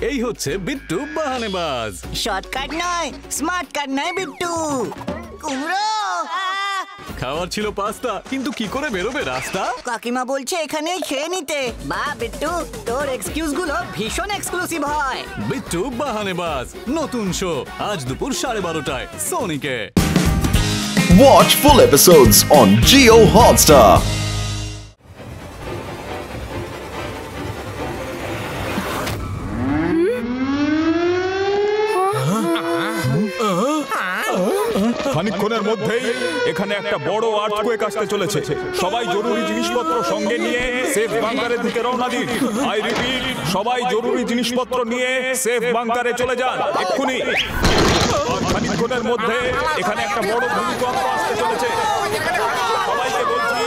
এই হচ্ছে বিট্টু বাহানেবাজ। শর্টকাট নয়, স্মার্ট কাট নয় বিট্টু। কুমড়ো খাওয়ার ছিল পাস্তা, কিন্তু কি করে বেরোবে রাস্তা? কাকিমা বলছে এখানেই খেয়ে নিতে। বা বিট্টু, তোর এক্সকিউজ গুলো ভীষণ এক্সক্লুসিভ হয়। বিট্টু বাহানেবাজ নতুন শো আজ দুপুর 12:30টায় সোনিকে। Watch full episodes on Jio Hotstar. খানিকক্ষণের মধ্যেই এখানে একটা বড় আর্থকুয়েক আসতে চলেছে। সবাই জরুরি জিনিসপত্র সঙ্গে নিয়ে সেফ বাংকারের দিকে রওনা দিন। আই রিপিট, সবাই জরুরি জিনিসপত্র নিয়ে সেফ বাংকারে চলে যান এক্ষুনি। খানিকক্ষণের মধ্যে এখানে একটা বড় ভূমিকম্প আসতে চলেছে। সবাইকে বলছি,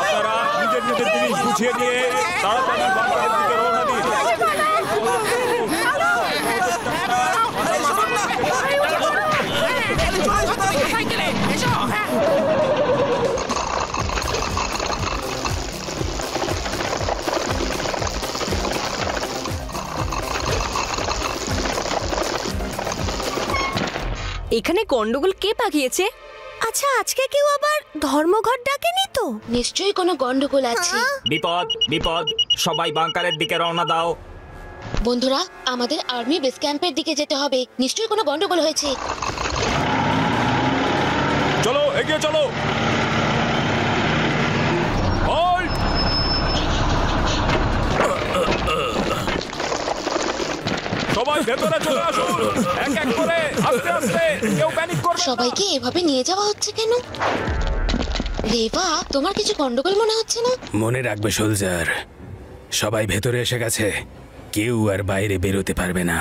আপনারা নিজের নিজের জিনিস গুছিয়ে নিয়ে তাড়াতাড়ি বাংকারের দিকে রওনা দিন। এখানে গন্ডগোল কে পাকিয়েছে? আচ্ছা, আজকে কেউ আবার ধর্মঘট ডাকেনি তো? নিশ্চয়ই কোনো গন্ডগোল আছে। বিপদ বিপদ, সবাই বাংকারের দিকে রওনা দাও। বন্ধুরা, আমাদের আর্মি বেস ক্যাম্পের দিকে যেতে হবে। নিশ্চয়ই কোনো গন্ডগোল হয়েছে। চলো, এগিয়ে চলো। সবাই ভেতরে চলে আসুন, এক এক করে, আস্তে আস্তে, কেউ প্যানিক করবে না। সবাইকে এভাবে নিয়ে যাওয়া হচ্ছে কেন? রেবা, তোমার কিছু গন্ডগোল মনে হচ্ছে না? মনে রাখবে সোলজার, সবাই ভেতরে এসে গেছে, কেউ আর বাইরে বেরোতে পারবে না।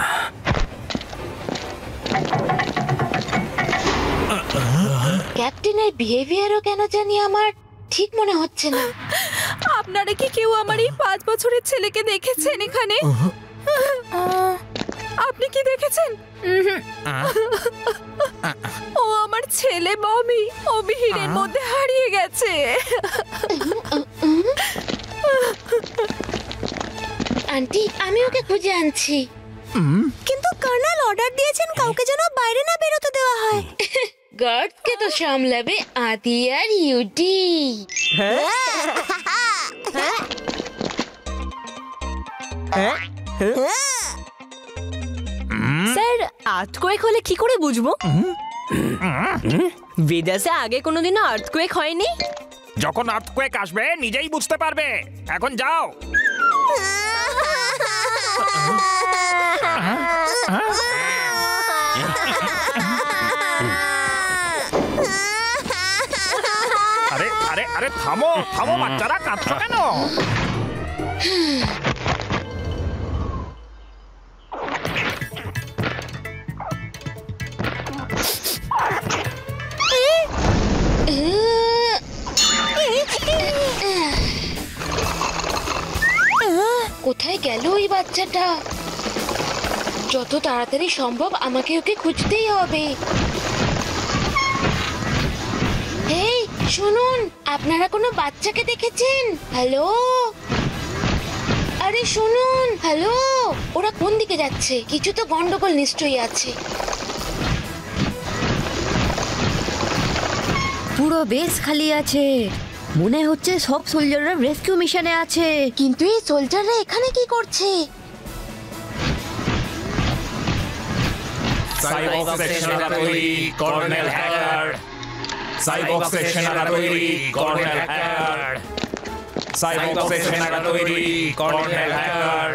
ক্যাপ্টেনের বিহেভিয়ারও কেন জানি আমার ঠিক মনে হচ্ছে না। আপনারা কি কেউ আমার এই 5 বছরের ছেলেকে দেখেছেন এখানে? আপনি কি দেখেছেন? ও আমার ছেলে ববি, ও ভিড়ের মধ্যে হারিয়ে গেছে। আন্টি, আমি ওকে খুঁজে আনছি। কিন্তু কর্নেল অর্ডার দিয়েছেন কাউকে যেন বাইরে না বেরোতে দেওয়া হয়। গার্ডকে তো সামলাবে আদি আর ইউডি। স্যার, আর্থকোয়েক হলে কি করে বুঝবো? বিদেশে আগে কোনোদিনও আর্থকোয়েক হয়নি। যখন আর্থকুয়েক আসবে নিজেই বুঝতে পারবে। এখন যাও। আরে আরে আরে, থামো থামো, বাচ্চারা কাঁদছো কেন? কোথায় গেল ওই বাচ্চাটা? যত তাড়াতাড়ি সম্ভব আমাকে ওকে খুঁজতেই হবে। এই শুনুন, আপনারা কোনো বাচ্চাকে দেখেছেন? হ্যালো, আরে শুনুন, হ্যালো। ওরা কোন দিকে যাচ্ছে? কিছু তো গন্ডগোল নিশ্চয়ই আছে। পুরো বেস খালি আছে, মনে হচ্ছে সব সোলজাররা রেস্কিউ মিশনে আছে। কিন্তু এই সোলজাররা এখানে কি করছে? সাইবক্সের সেনারা তৈরি, কর্নেল হ্যাকার। সাইবক্সের সেনারা তৈরি, কর্নেল হ্যাকার। সাইবক্সের সেনারা তৈরি, কর্নেল হ্যাকার।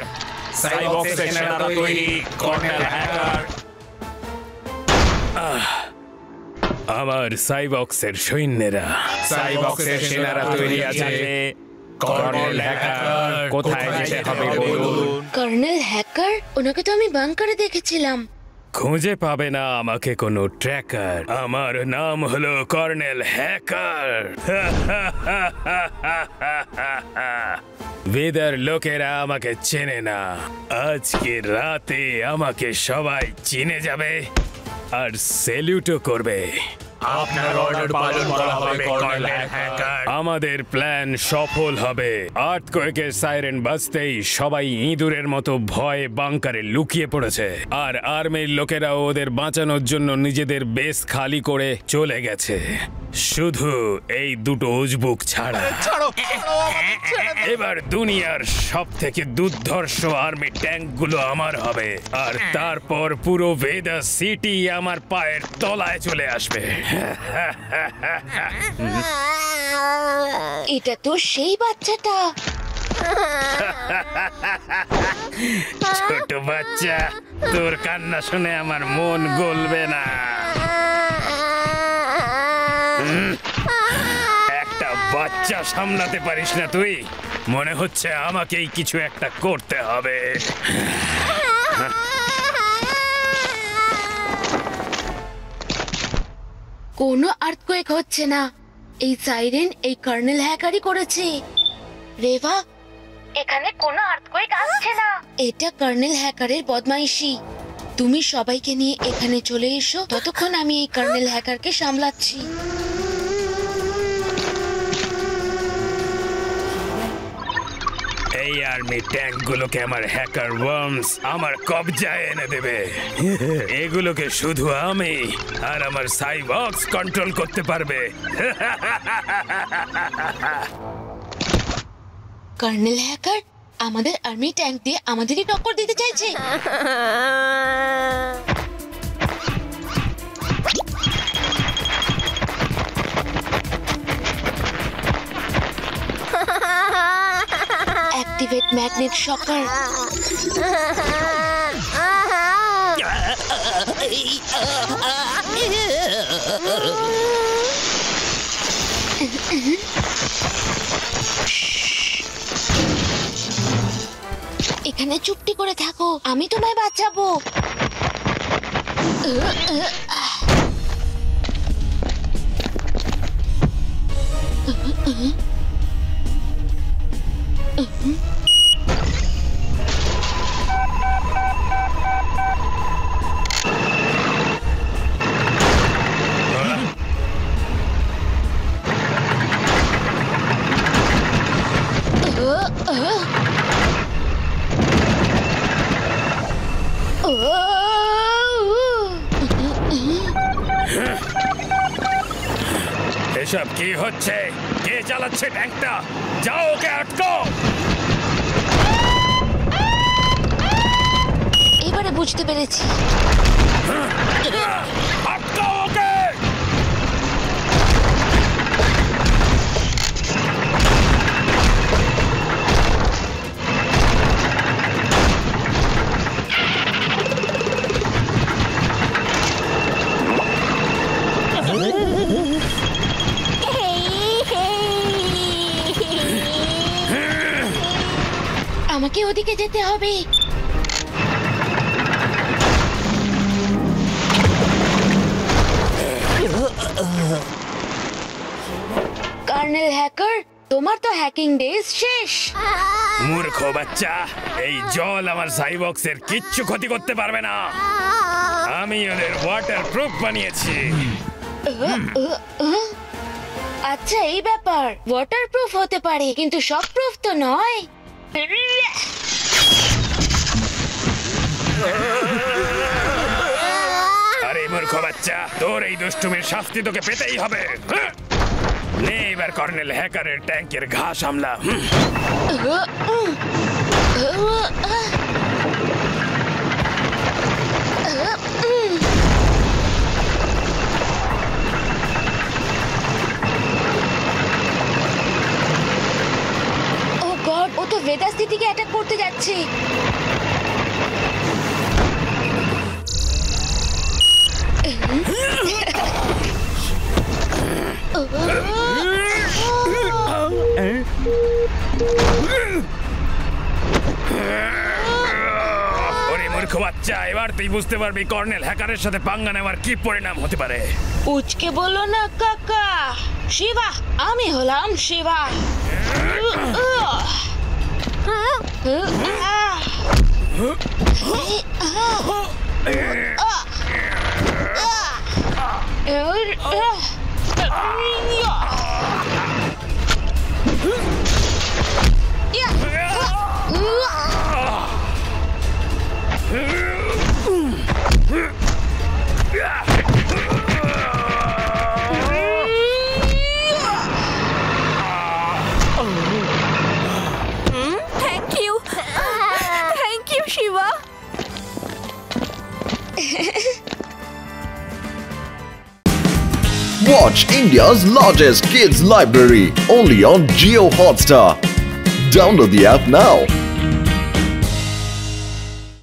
সাইবক্সের সেনারা তৈরি, কর্নেল হ্যাকার। আমার সাইবক্সের সৈন্যরা, সাইবক্সের সেনারা তৈরি আছে, কর্নেল হ্যাকার। কোথায় যেতে হবে বলুন। Colonel hacker? ওনাকে তো আমি বাংকারে দেখেছিলাম। খুঁজে পাবে না আমাকে কোনো ট্র্যাকার। আমার নাম হলো কর্নেল হ্যাকার। বেদার লোকেরা আমাকে চেনে না, আজকে রাতে আমাকে সবাই চিনে যাবে আর সেলিউটও করবে। আপনার অর্ডার পালন করা হবে কর্নেল হ্যাকার। আমাদের প্ল্যান সফল হবে। আর্থকোয়েকের সাইরেন বাজতেই সবাই ইঁদুরের মতো ভয়ে বাংকারে লুকিয়ে পড়েছে, আর আর্মির লোকেরা ওদের বাঁচানোর জন্য নিজেদের বেস খালি করে চলে গেছে, শুধু এই দুটো উজবুক ছাড়া। এবার দুনিয়ার সব থেকে দুর্ধর্ষ আর্মি ট্যাঙ্কগুলো আমার হবে, আর তারপর পুরো ভেদা সিটি আমার পায়ের তলায় চলে আসবে। এটা তো সেই বাচ্চাটা। ছোট বাচ্চা, তোর কান্না শুনে আমার মন গলবে না। একটা বাচ্চা সামলাতে পারিস না তুই? মনে হচ্ছে আমাকেই কিছু একটা করতে হবে। কোনো আর্থকোয়েক হচ্ছে না। এই সাইরেন এই কর্নেল হ্যাকারই করেছে। রেভা, এখানে কোনো আর্থকোয়েক আসছে না। এটা কর্নেল হ্যাকারের বদমাইশি। তুমি সবাইকে নিয়ে এখানে চলে এসো, ততক্ষণ আমি এই কর্নেল হ্যাকারকে সামলাচ্ছি। এই আর্মি ট্যাঙ্কগুলোকে আমার হ্যাকার ওয়ার্মস আমার কবজায় এনে দেবে। এগুলোকে শুধু আমি আর আমার সাইবক্স কন্ট্রোল করতে পারবে। কর্নেল হ্যাকার আমাদের আর্মি ট্যাঙ্ক দিয়ে আমাদেরই টক্কর দিতে চাইছে। Activate magnet শকার। এখানে চুপটি করে থাকো, আমি তোমায় বাঁচাবো। এসব কি হচ্ছে? কে চালাচ্ছে ট্যাঙ্কটা? যাও ওকে আটকো। এবারে বুঝতে পেরেছি। আটকো ওকে। আমাকে ওদিকে যেতে হবে। কর্নেল হ্যাকার, তোমার তো হ্যাকিং ডেজ শেষ। মূর্খ বাচ্চা, এই জল আমার সাইবক্সের কিচ্ছু ক্ষতি করতে পারবে না। আমি ওদের ওয়াটার প্রুফ বানিয়েছি। আচ্ছা, এই ব্যাপার। ওয়াটার প্রুফ হতে পারে, কিন্তু সব প্রুফ তো নয়। আরে মূর্খ বাচ্চা, তোর এই দুষ্টুমির শাস্তি তোকে পেতেই হবে। নে এবার কর্নেল হ্যাকারের ট্যাঙ্কের ঘা সামলা। ও গড, ও তো ভেদা সিটিকে অ্যাটাক করতে যাচ্ছে। ওরে মূর্খ বাচ্চা, এবার তুই বুঝতে পারবি কর্নেল হ্যাকারের সাথে পাঙ্গা নেওয়ার কি পরিণাম হতে পারে। উচকে বলো না কাকা। শিবা, আমি হলাম Shiva. Thank you Shiva. Watch India's largest kids library only on Jio Hotstar. Download the app now.